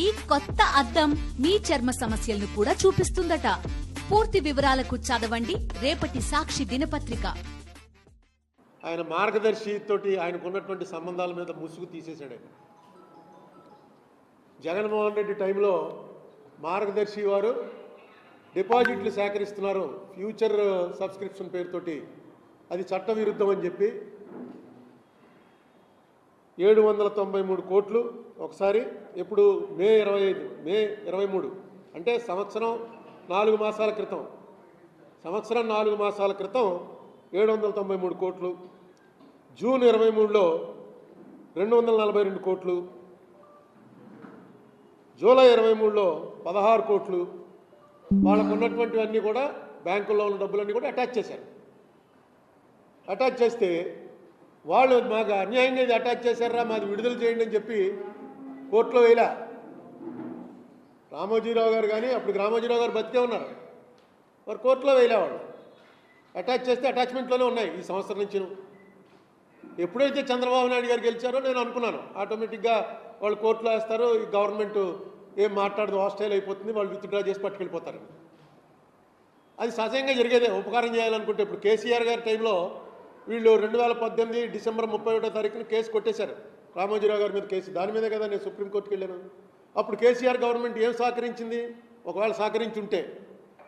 ఈ కొత్త అద్దం మీ చర్మ సమస్యలను కూడా చూపిస్తుందట. పూర్తి వివరాలకు చదవండి రేపటి సాక్షి దినపత్రిక. ఆయన మార్గదర్శి తోటి ఆయనకున్నటువంటి సంబంధాల మీద ముసుగు తీసేశాడు. జగన్మోహన్ రెడ్డి టైంలో మార్గదర్శి వారు డిపాజిట్లు సేకరిస్తున్నారు ఫ్యూచర్ సబ్స్క్రిప్షన్ పేరుతోటి, అది చట్టవిరుద్ధం అని చెప్పి 793 కోట్లు ఒకసారి, ఎప్పుడు మే 23 అంటే సంవత్సరం 4 మాసాల క్రితం 793 కోట్లు, జూన్ 23లో 242 కోట్లు, జూలై 23లో 16 కోట్లు, వాళ్ళకు ఉన్నటువంటివన్నీ కూడా బ్యాంకుల్లో ఉన్న డబ్బులన్నీ కూడా అటాచ్ చేశారు. అటాచ్ చేస్తే వాళ్ళు మాకు అన్యాయంగా ఇది అటాచ్ చేశారా, మాది విడుదల చేయండి అని చెప్పి కోర్టులో వేయలే. రామోజీరావు గారు కానీ, అప్పుడు రామోజీరావు గారు బతికే ఉన్నారు, మరి కోర్టులో వేయలే. వాళ్ళు అటాచ్ చేస్తే అటాచ్మెంట్లోనే ఉన్నాయి ఈ సంవత్సరం నుంచి. ఎప్పుడైతే చంద్రబాబు నాయుడు గారు గెలిచారో నేను అనుకున్నాను ఆటోమేటిక్గా వాళ్ళు కోర్టులో వేస్తారు, ఈ గవర్నమెంట్ ఏం మాట్లాడదు, హాస్టైల్ అయిపోతుంది, వాళ్ళు విత్డ్రా చేసి పట్టుకెళ్ళిపోతారని. అది సహజంగా జరిగేదే ఉపకారం చేయాలనుకుంటే. ఇప్పుడు కేసీఆర్ గారి టైంలో వీళ్ళు 2018 డిసెంబర్ 31వ తారీఖున కేసు కొట్టేశారు రామోజీరావు గారి మీద కేసు. దాని మీదే కదా నేను సుప్రీంకోర్టుకి వెళ్ళాను. అప్పుడు కేసీఆర్ గవర్నమెంట్ ఏం సహకరించింది? ఒకవేళ సహకరించుంటే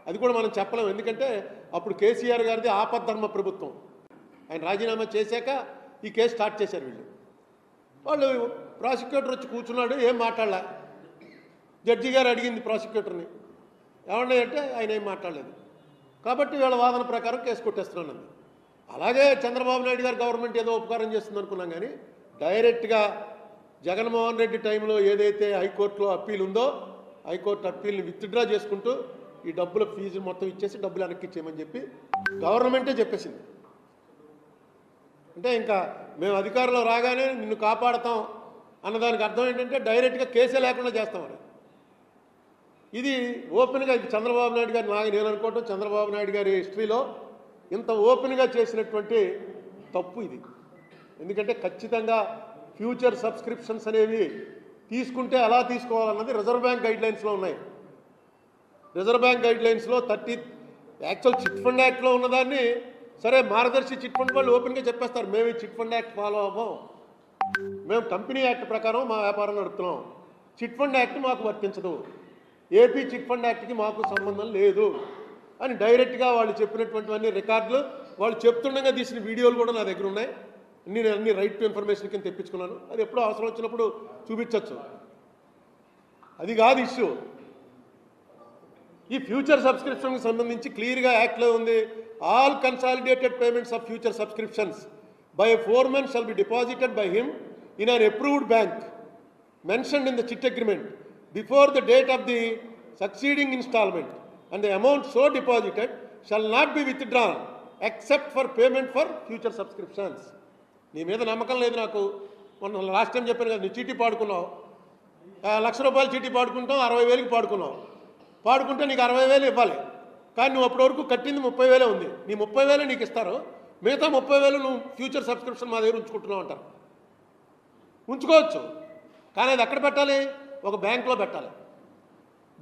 అది కూడా మనం చెప్పలేము, ఎందుకంటే అప్పుడు కేసీఆర్ గారిది ఆపద్ధర్మ ప్రభుత్వం. ఆయన రాజీనామా చేశాక ఈ కేసు స్టార్ట్ చేశారు వీళ్ళు. వాళ్ళు ప్రాసిక్యూటర్ వచ్చి కూర్చున్నాడు, ఏం మాట్లాడలే. జడ్జి గారు అడిగింది ప్రాసిక్యూటర్ని, ఏమన్నా అంటే ఆయన ఏం మాట్లాడలేదు. కాబట్టి వీళ్ళ వాదన ప్రకారం కేసు కొట్టేస్తున్నాను. అలాగే చంద్రబాబు నాయుడు గారు గవర్నమెంట్ ఏదో ఉపకారం చేస్తుంది అనుకున్నాం, కానీ డైరెక్ట్గా జగన్మోహన్ రెడ్డి టైంలో ఏదైతే హైకోర్టులో అప్పీల్ ఉందో హైకోర్టు అప్పీల్ని విత్డ్రా చేసుకుంటూ ఈ డబ్బుల ఫీజు మొత్తం ఇచ్చేసి డబ్బులు వెనక్కి ఇచ్చేయమని చెప్పి గవర్నమెంటే చెప్పేసింది. అంటే ఇంకా మేము అధికారంలో రాగానే నిన్ను కాపాడతాం అన్నదానికి అర్థం ఏంటంటే డైరెక్ట్గా కేసే లేకుండా చేస్తామని. ఇది ఓపెన్గా ఇది చంద్రబాబు నాయుడు గారు నేను అనుకోవటం చంద్రబాబు నాయుడు గారి హిస్టరీలో ఇంత ఓపెన్గా చేసినటువంటి తప్పు ఇది. ఎందుకంటే ఖచ్చితంగా ఫ్యూచర్ సబ్స్క్రిప్షన్స్ అనేవి తీసుకుంటే ఎలా తీసుకోవాలన్నది రిజర్వ్ బ్యాంక్ గైడ్లైన్స్లో ఉన్నాయి. రిజర్వ్ బ్యాంక్ గైడ్లైన్స్లో యాక్చువల్ చిట్ ఫండ్ యాక్ట్లో ఉన్నదాన్ని సరే మార్గదర్శి చిట్ ఫండ్ వాళ్ళు ఓపెన్గా చెప్పేస్తారు, మేము ఈ చిట్ ఫండ్ యాక్ట్ ఫాలో అవ్వం, మేము కంపెనీ యాక్ట్ ప్రకారం మా వ్యాపారం నడుపుతున్నాం, చిట్ ఫండ్ యాక్ట్ మాకు వర్తించదు, ఏపీ చిట్ ఫండ్ యాక్ట్కి మాకు సంబంధం లేదు అని డైరెక్ట్గా వాళ్ళు చెప్పినటువంటివన్నీ రికార్డులు, వాళ్ళు చెప్తుండగా తీసిన వీడియోలు కూడా నా దగ్గర ఉన్నాయి. నేను అన్ని రైట్ టు ఇన్ఫర్మేషన్ కింద తెప్పించుకున్నాను. అది ఎప్పుడో అవసరం వచ్చినప్పుడు చూపించవచ్చు. అది కాదు ఇష్యూ. ఈ ఫ్యూచర్ సబ్స్క్రిప్షన్కి సంబంధించి క్లియర్గా యాక్ట్లో ఉంది, all consolidated payments of future subscriptions by a foreman shall be deposited by him in an approved bank mentioned in the chit agreement before the date of the succeeding instalment and the amount so deposited shall not be withdrawn except for payment for future subscriptions. నీ మీద నమ్మకం లేదు నాకు. మొన్న last time చెప్పాను కదా, నీ చీటీ పాడుకున్నావు, ₹1,00,000 చీటీ పాడుకుంటావు, 60,000కి పాడుకున్నావు. పాడుకుంటే నీకు 60,000 ఇవ్వాలి, కానీ నువ్వు అప్పటి వరకు కట్టింది 30,000 ఉంది. నీ 30,000 నీకు ఇస్తారు, మిగతా 30,000 నువ్వు ఫ్యూచర్ సబ్స్క్రిప్షన్ మా దగ్గర ఉంచుకుంటున్నావు అంటారు. ఉంచుకోవచ్చు, కానీ అది ఎక్కడ పెట్టాలి? ఒక బ్యాంకులో పెట్టాలి.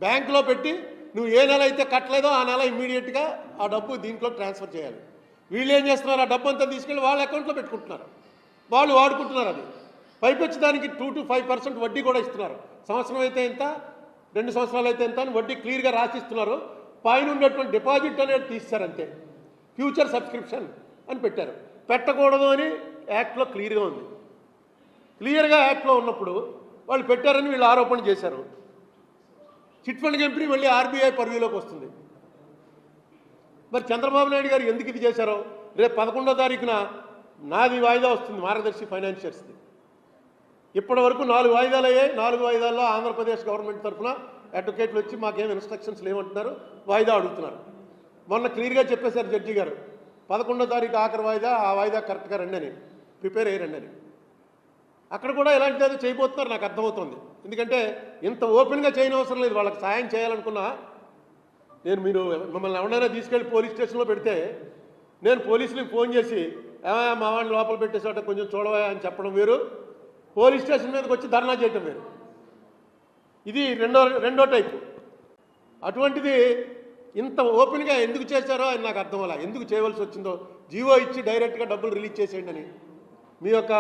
బ్యాంకులో పెట్టి నువ్వు ఏ నెల అయితే కట్టలేదో ఆ నెల ఇమ్మీడియట్గా ఆ డబ్బు దీంట్లో ట్రాన్స్ఫర్ చేయాలి. వీళ్ళు ఏం చేస్తున్నారు, ఆ డబ్బు అంతా తీసుకెళ్ళి వాళ్ళ అకౌంట్లో పెట్టుకుంటున్నారు, వాళ్ళు వాడుకుంటున్నారు. అది పైపెచ్చి దానికి 2 to 5% వడ్డీ కూడా ఇస్తున్నారు. సంవత్సరం అయితే ఎంత, 2 సంవత్సరాలు అయితే ఎంత అని వడ్డీ క్లియర్గా రాసిస్తున్నారు. పైన ఉన్నటువంటి డిపాజిట్ అనేది తీస్తారు అంతే. ఫ్యూచర్ సబ్స్క్రిప్షన్ అని పెట్టారు. పెట్టకూడదు అని యాక్ట్లో క్లియర్గా ఉంది. క్లియర్గా యాక్ట్లో ఉన్నప్పుడు వాళ్ళు పెట్టారని వీళ్ళు ఆరోపణ చేశారు. చిట్ ఫండ్ కంపెనీ మళ్ళీ ఆర్బీఐ పర్వ్యూలోకి వస్తుంది. మరి చంద్రబాబు నాయుడు గారు ఎందుకు ఇది చేశారో, రేపు 11వ తారీఖున నాది వాయిదా వస్తుంది మార్గదర్శి ఫైనాన్షియర్స్ది. ఇప్పటి వరకు 4 వాయిదాలు అయ్యాయి. 4 వాయిదాల్లో ఆంధ్రప్రదేశ్ గవర్నమెంట్ తరఫున అడ్వకేట్లు వచ్చి మాకేం ఇన్స్ట్రక్షన్స్ లేవంటున్నారు, వాయిదా అడుగుతున్నారు. మొన్న క్లియర్గా చెప్పేశారు జడ్జి గారు, 11వ తారీఖు ఆఖరి వాయిదా, ఆ వాయిదా కరెక్ట్గా రండి అని, ప్రిపేర్ అయ్యి రండి అని. అక్కడ కూడా ఎలాంటిది ఏదో చేయబోతున్నారు నాకు అర్థమవుతుంది. ఎందుకంటే ఇంత ఓపెన్గా చేయని అవసరం లేదు. వాళ్ళకి సాయం చేయాలనుకున్నా నేను, మీరు మిమ్మల్ని ఎవరైనా తీసుకెళ్ళి పోలీస్ స్టేషన్లో పెడితే నేను పోలీసులకు ఫోన్ చేసి మా వాడిని లోపల పెట్టేసాట కొంచెం చూడవా అని చెప్పడం వేరు, పోలీస్ స్టేషన్ మీదకి వచ్చి ధర్నా చేయటం వేరు. ఇది రెండో టైపు. అటువంటిది ఇంత ఓపెన్గా ఎందుకు చేశారో అని నాకు అర్థం అలా, ఎందుకు చేయవలసి వచ్చిందో. జీవో ఇచ్చి డైరెక్ట్గా డబ్బులు రిలీజ్ చేసేయండి అని మీ యొక్క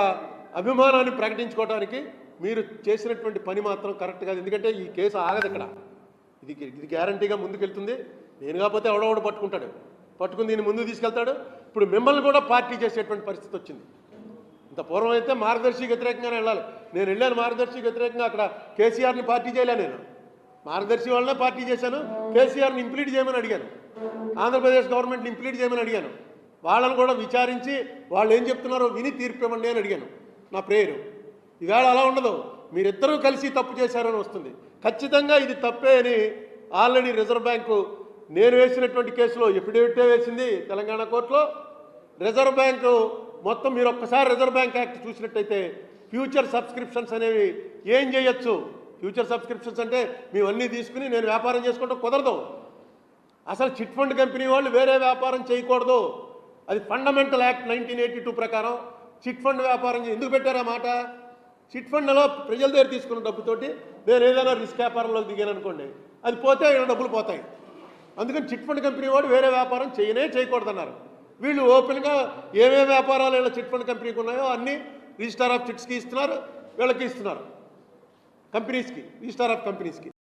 అభిమానాన్ని ప్రకటించుకోవడానికి మీరు చేసినటువంటి పని మాత్రం కరెక్ట్ కాదు. ఎందుకంటే ఈ కేసు ఆగదు ఇక్కడ, ఇది గ్యారంటీగా ముందుకెళ్తుంది. నేను కాకపోతే ఎవడోడు పట్టుకుని దీన్ని ముందుకు తీసుకెళ్తాడు. ఇప్పుడు మిమ్మల్ని కూడా పార్టీ చేసేటువంటి పరిస్థితి వచ్చింది. ఇంత పూర్వం అయితే మార్గదర్శికి వ్యతిరేకంగానే వెళ్ళాలి. నేను వెళ్ళాను మార్గదర్శికి వ్యతిరేకంగా, అక్కడ కేసీఆర్ని పార్టీ చేయలే, నేను మార్గదర్శి వాళ్ళనే పార్టీ చేశాను. కేసీఆర్ని ఇంప్లీట్ చేయమని అడిగాను, ఆంధ్రప్రదేశ్ గవర్నమెంట్ని ఇంప్లీట్ చేయమని అడిగాను. వాళ్ళని కూడా విచారించి వాళ్ళు ఏం చెప్తున్నారో విని తీర్పు ఇవ్వండి అని అడిగాను. నా ప్రేయరు ఈవేళ అలా ఉండదు, మీరిద్దరూ కలిసి తప్పు చేశారని వస్తుంది. ఖచ్చితంగా ఇది తప్పే అని ఆల్రెడీ రిజర్వ్ బ్యాంకు నేను వేసినటువంటి కేసులో ఎఫిడేవిటే వేసింది తెలంగాణ కోర్టులో. రిజర్వ్ బ్యాంకు మొత్తం మీరు ఒక్కసారి రిజర్వ్ బ్యాంక్ యాక్ట్ చూసినట్టయితే ఫ్యూచర్ సబ్స్క్రిప్షన్స్ అనేవి ఏం చేయొచ్చు. ఫ్యూచర్ సబ్స్క్రిప్షన్స్ అంటే మేమన్నీ తీసుకుని నేను వ్యాపారం చేసుకుంటే కుదరదు. అసలు చిట్ ఫండ్ కంపెనీ వాళ్ళు వేరే వ్యాపారం చేయకూడదు. అది ఫండమెంటల్ యాక్ట్ 1982 ప్రకారం చిట్ ఫండ్ వ్యాపారం ఎందుకు పెట్టారు ఆ మాట? చిట్ ఫండ్లో ప్రజల దగ్గర తీసుకున్న డబ్బుతోటి నేను ఏదైనా రిస్క్ వ్యాపారంలోకి దిగాను అనుకోండి, అది పోతే డబ్బులు పోతాయి. అందుకని చిట్ ఫండ్ కంపెనీ వాడు వేరే వ్యాపారం చేయకూడదన్నారు. వీళ్ళు ఓపెన్గా ఏమేమి వ్యాపారాలు ఇలా చిట్ ఫండ్ కంపెనీకి ఉన్నాయో అన్నీ రిజిస్టార్ ఆఫ్ చిట్స్కి ఇస్తున్నారు, వీళ్ళకి ఇస్తున్నారు, కంపెనీస్కి, రిజిస్టార్ ఆఫ్ కంపెనీస్కి.